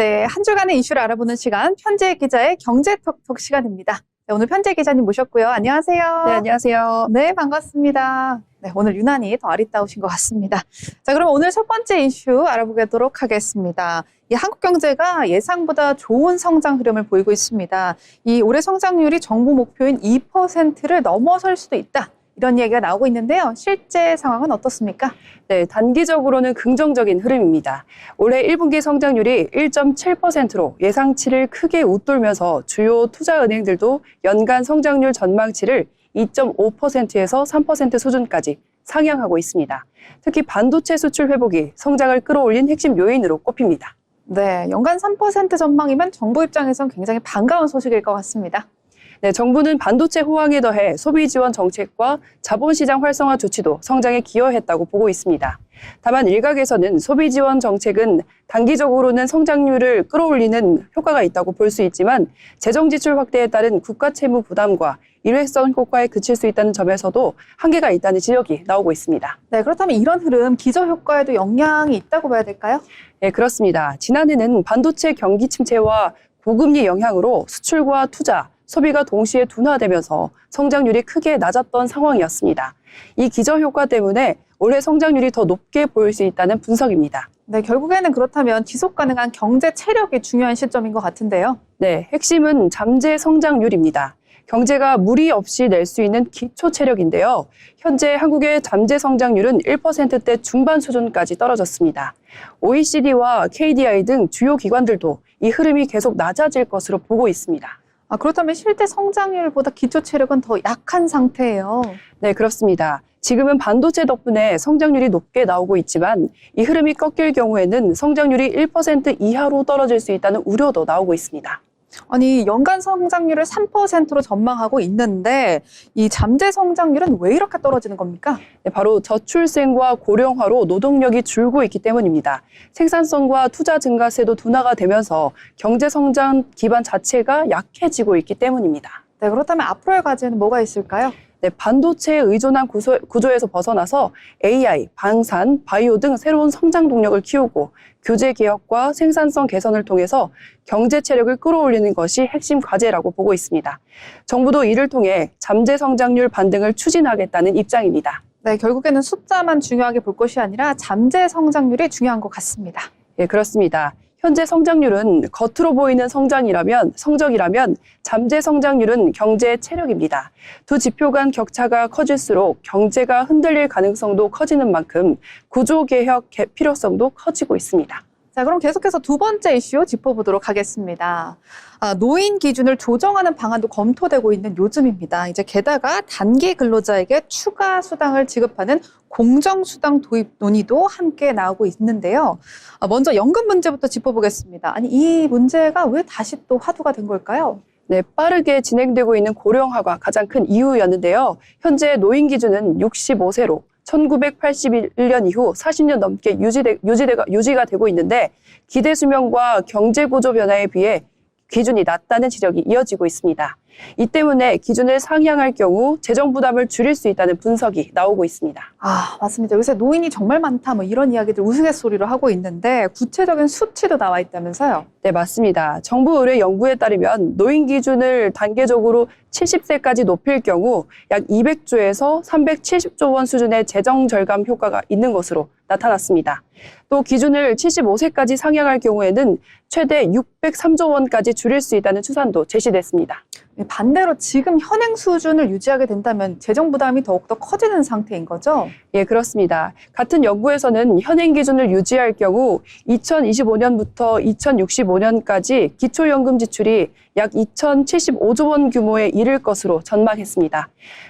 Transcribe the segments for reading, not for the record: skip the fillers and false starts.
네, 한 주간의 이슈를 알아보는 시간, 편재 기자의 경제톡톡 시간입니다. 네, 오늘 편재 기자님 모셨고요. 안녕하세요. 네, 안녕하세요. 네, 반갑습니다. 네, 오늘 유난히 더 아리따우신 것 같습니다. 자, 그럼 오늘 첫 번째 이슈 알아보도록 하겠습니다. 이 한국 경제가 예상보다 좋은 성장 흐름을 보이고 있습니다. 이 올해 성장률이 정부 목표인 2%를 넘어설 수도 있다. 이런 얘기가 나오고 있는데요. 실제 상황은 어떻습니까? 네, 단기적으로는 긍정적인 흐름입니다. 올해 1분기 성장률이 1.7%로 예상치를 크게 웃돌면서 주요 투자은행들도 연간 성장률 전망치를 2.5%에서 3% 수준까지 상향하고 있습니다. 특히 반도체 수출 회복이 성장을 끌어올린 핵심 요인으로 꼽힙니다. 네, 연간 3% 전망이면 정부 입장에선 굉장히 반가운 소식일 것 같습니다. 네, 정부는 반도체 호황에 더해 소비 지원 정책과 자본시장 활성화 조치도 성장에 기여했다고 보고 있습니다. 다만 일각에서는 소비 지원 정책은 단기적으로는 성장률을 끌어올리는 효과가 있다고 볼 수 있지만 재정 지출 확대에 따른 국가 채무 부담과 일회성 효과에 그칠 수 있다는 점에서도 한계가 있다는 지적이 나오고 있습니다. 네, 그렇다면 이런 흐름 기저 효과에도 영향이 있다고 봐야 될까요? 네, 그렇습니다. 지난해는 반도체 경기 침체와 고금리 영향으로 수출과 투자, 소비가 동시에 둔화되면서 성장률이 크게 낮았던 상황이었습니다. 이 기저 효과 때문에 올해 성장률이 더 높게 보일 수 있다는 분석입니다. 네, 결국에는 그렇다면 지속 가능한 경제 체력이 중요한 시점인 것 같은데요. 네, 핵심은 잠재 성장률입니다. 경제가 무리 없이 낼 수 있는 기초 체력인데요. 현재 한국의 잠재 성장률은 1%대 중반 수준까지 떨어졌습니다. OECD와 KDI 등 주요 기관들도 이 흐름이 계속 낮아질 것으로 보고 있습니다. 그렇다면 실제 성장률보다 기초 체력은 더 약한 상태예요. 네, 그렇습니다. 지금은 반도체 덕분에 성장률이 높게 나오고 있지만 이 흐름이 꺾일 경우에는 성장률이 1% 이하로 떨어질 수 있다는 우려도 나오고 있습니다. 아니, 연간 성장률을 3%로 전망하고 있는데 이 잠재 성장률은 왜 이렇게 떨어지는 겁니까? 네, 바로 저출생과 고령화로 노동력이 줄고 있기 때문입니다. 생산성과 투자 증가세도 둔화가 되면서 경제 성장 기반 자체가 약해지고 있기 때문입니다. 네, 그렇다면 앞으로의 과제는 뭐가 있을까요? 네, 반도체에 의존한 구조에서 벗어나서 AI, 방산, 바이오 등 새로운 성장 동력을 키우고 규제 개혁과 생산성 개선을 통해서 경제 체력을 끌어올리는 것이 핵심 과제라고 보고 있습니다. 정부도 이를 통해 잠재 성장률 반등을 추진하겠다는 입장입니다. 네, 결국에는 숫자만 중요하게 볼 것이 아니라 잠재 성장률이 중요한 것 같습니다. 네, 그렇습니다. 현재 성장률은 겉으로 보이는 성적이라면 잠재 성장률은 경제 체력입니다. 두 지표 간 격차가 커질수록 경제가 흔들릴 가능성도 커지는 만큼 구조개혁 필요성도 커지고 있습니다. 자, 그럼 계속해서 두 번째 이슈 짚어보도록 하겠습니다. 노인 기준을 조정하는 방안도 검토되고 있는 요즘입니다. 이제 게다가 단기 근로자에게 추가 수당을 지급하는 공정수당 도입 논의도 함께 나오고 있는데요. 먼저 연금 문제부터 짚어보겠습니다. 아니, 이 문제가 왜 다시 또 화두가 된 걸까요? 네, 빠르게 진행되고 있는 고령화가 가장 큰 이유였는데요. 현재 노인 기준은 65세로 1981년 이후 40년 넘게 유지가 되고 있는데 기대 수명과 경제 구조 변화에 비해 기준이 낮다는 지적이 이어지고 있습니다. 이 때문에 기준을 상향할 경우 재정 부담을 줄일 수 있다는 분석이 나오고 있습니다. 맞습니다. 요새 노인이 정말 많다 뭐 이런 이야기들 우스갯소리로 하고 있는데 구체적인 수치도 나와 있다면서요? 네, 맞습니다. 정부 의뢰 연구에 따르면 노인 기준을 단계적으로 70세까지 높일 경우 약 200조에서 370조 원 수준의 재정 절감 효과가 있는 것으로 나타났습니다. 또 기준을 75세까지 상향할 경우에는 최대 603조 원까지 줄일 수 있다는 추산도 제시됐습니다. 반대로 지금 현행 수준을 유지하게 된다면 재정 부담이 더욱더 커지는 상태인 거죠? 예, 그렇습니다. 같은 연구에서는 현행 기준을 유지할 경우 2025년부터 2065년까지 기초연금 지출이 약 2,075조 원 규모에 이를 것으로 전망했습니다.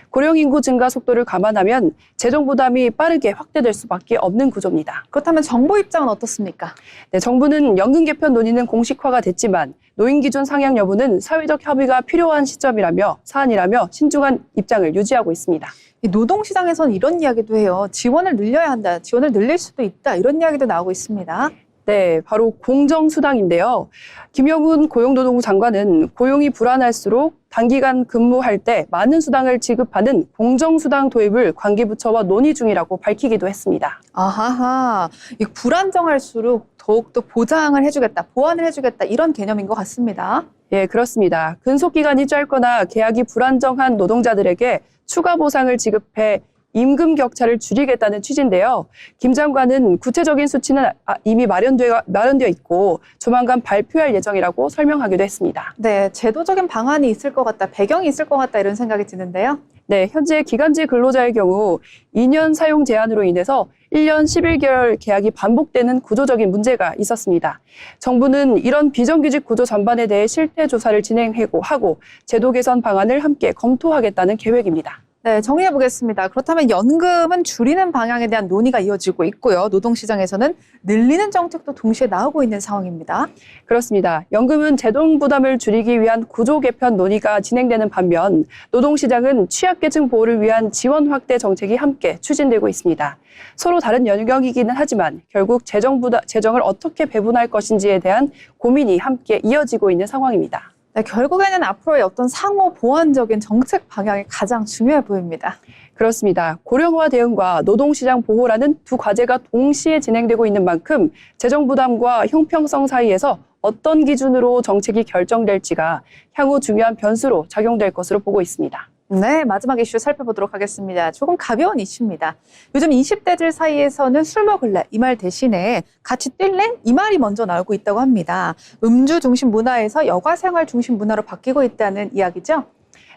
고령 인구 증가 속도를 감안하면 재정 부담이 빠르게 확대될 수밖에 없는 구조입니다. 그렇다면 정부 입장은 어떻습니까? 네, 정부는 연금 개편 논의는 공식화가 됐지만 노인 기준 상향 여부는 사회적 협의가 필요한 사안이라며 신중한 입장을 유지하고 있습니다. 노동시장에서는 이런 이야기도 해요. 지원을 늘려야 한다. 지원을 늘릴 수도 있다. 이런 이야기도 나오고 있습니다. 네, 바로 공정수당인데요. 김영훈 고용노동부 장관은 고용이 불안할수록 단기간 근무할 때 많은 수당을 지급하는 공정수당 도입을 관계부처와 논의 중이라고 밝히기도 했습니다. 아하하, 이 불안정할수록 더욱더 보장을 해주겠다, 보완을 해주겠다 이런 개념인 것 같습니다. 예, 그렇습니다. 근속기간이 짧거나 계약이 불안정한 노동자들에게 추가 보상을 지급해 임금 격차를 줄이겠다는 취지인데요. 김 장관은 구체적인 수치는 이미 마련되어 있고 조만간 발표할 예정이라고 설명하기도 했습니다. 네, 제도적인 방안이 있을 것 같다, 배경이 있을 것 같다 이런 생각이 드는데요. 네, 현재 기간제 근로자의 경우 2년 사용 제한으로 인해서 1년 11개월 계약이 반복되는 구조적인 문제가 있었습니다. 정부는 이런 비정규직 구조 전반에 대해 실태 조사를 진행하고 제도 개선 방안을 함께 검토하겠다는 계획입니다. 네, 정리해 보겠습니다. 그렇다면 연금은 줄이는 방향에 대한 논의가 이어지고 있고요. 노동시장에서는 늘리는 정책도 동시에 나오고 있는 상황입니다. 그렇습니다. 연금은 재정 부담을 줄이기 위한 구조 개편 논의가 진행되는 반면 노동시장은 취약계층 보호를 위한 지원 확대 정책이 함께 추진되고 있습니다. 서로 다른 영역이기는 하지만 결국 재정을 어떻게 배분할 것인지에 대한 고민이 함께 이어지고 있는 상황입니다. 네, 결국에는 앞으로의 어떤 상호 보완적인 정책 방향이 가장 중요해 보입니다. 그렇습니다. 고령화 대응과 노동시장 보호라는 두 과제가 동시에 진행되고 있는 만큼 재정 부담과 형평성 사이에서 어떤 기준으로 정책이 결정될지가 향후 중요한 변수로 작용될 것으로 보고 있습니다. 네, 마지막 이슈 살펴보도록 하겠습니다. 조금 가벼운 이슈입니다. 요즘 20대들 사이에서는 술 먹을래 이 말 대신에 같이 뛸래 이 말이 먼저 나오고 있다고 합니다. 음주 중심 문화에서 여가 생활 중심 문화로 바뀌고 있다는 이야기죠?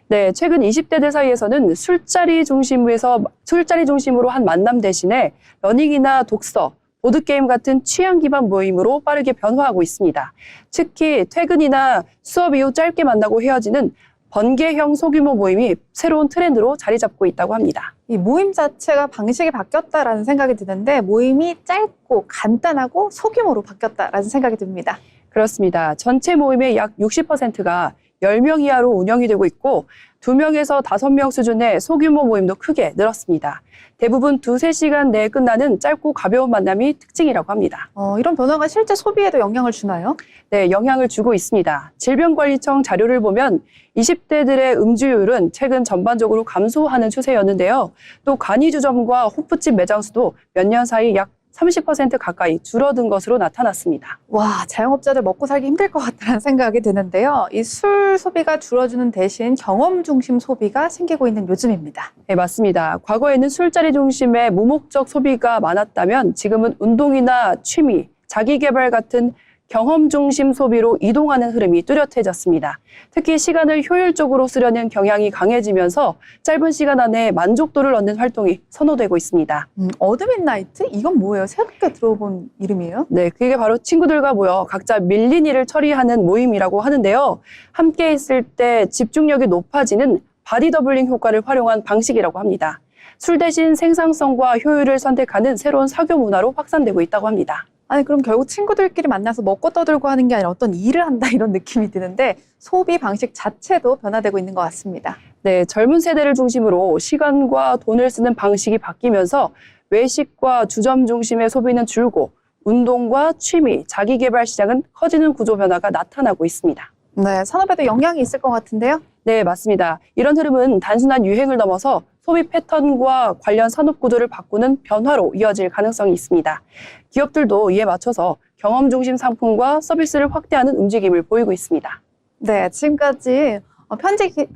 네, 최근 20대들 사이에서는 술자리 중심으로 한 만남 대신에 러닝이나 독서, 보드게임 같은 취향 기반 모임으로 빠르게 변화하고 있습니다. 특히 퇴근이나 수업 이후 짧게 만나고 헤어지는 번개형 소규모 모임이 새로운 트렌드로 자리 잡고 있다고 합니다. 이 모임 자체가 방식이 바뀌었다라는 생각이 드는데 모임이 짧고 간단하고 소규모로 바뀌었다라는 생각이 듭니다. 그렇습니다. 전체 모임의 약 60%가 10명 이하로 운영이 되고 있고 2명에서 5명 수준의 소규모 모임도 크게 늘었습니다. 대부분 2-3시간 내에 끝나는 짧고 가벼운 만남이 특징이라고 합니다. 이런 변화가 실제 소비에도 영향을 주나요? 네, 영향을 주고 있습니다. 질병관리청 자료를 보면 20대들의 음주율은 최근 전반적으로 감소하는 추세였는데요. 또 간이주점과 호프집 매장 수도 몇 년 사이 약 30% 가까이 줄어든 것으로 나타났습니다. 와, 자영업자들 먹고 살기 힘들 것 같다는 생각이 드는데요. 이 술 소비가 줄어드는 대신 경험 중심 소비가 생기고 있는 요즘입니다. 네, 맞습니다. 과거에는 술자리 중심의 무목적 소비가 많았다면 지금은 운동이나 취미, 자기개발 같은 경험 중심 소비로 이동하는 흐름이 뚜렷해졌습니다. 특히 시간을 효율적으로 쓰려는 경향이 강해지면서 짧은 시간 안에 만족도를 얻는 활동이 선호되고 있습니다. 어드밋나이트? 이건 뭐예요? 새롭게 들어본 이름이에요? 네, 그게 바로 친구들과 모여 각자 밀린 일을 처리하는 모임이라고 하는데요. 함께 있을 때 집중력이 높아지는 바디 더블링 효과를 활용한 방식이라고 합니다. 술 대신 생산성과 효율을 선택하는 새로운 사교 문화로 확산되고 있다고 합니다. 아니, 그럼 결국 친구들끼리 만나서 먹고 떠들고 하는 게 아니라 어떤 일을 한다 이런 느낌이 드는데 소비 방식 자체도 변화되고 있는 것 같습니다. 네, 젊은 세대를 중심으로 시간과 돈을 쓰는 방식이 바뀌면서 외식과 주점 중심의 소비는 줄고 운동과 취미, 자기개발 시장은 커지는 구조 변화가 나타나고 있습니다. 네, 산업에도 영향이 있을 것 같은데요. 네, 맞습니다. 이런 흐름은 단순한 유행을 넘어서 소비 패턴과 관련 산업 구조를 바꾸는 변화로 이어질 가능성이 있습니다. 기업들도 이에 맞춰서 경험 중심 상품과 서비스를 확대하는 움직임을 보이고 있습니다. 네, 지금까지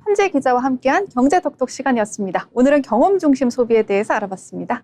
편지 기자와 함께한 경제톡톡 시간이었습니다. 오늘은 경험 중심 소비에 대해서 알아봤습니다.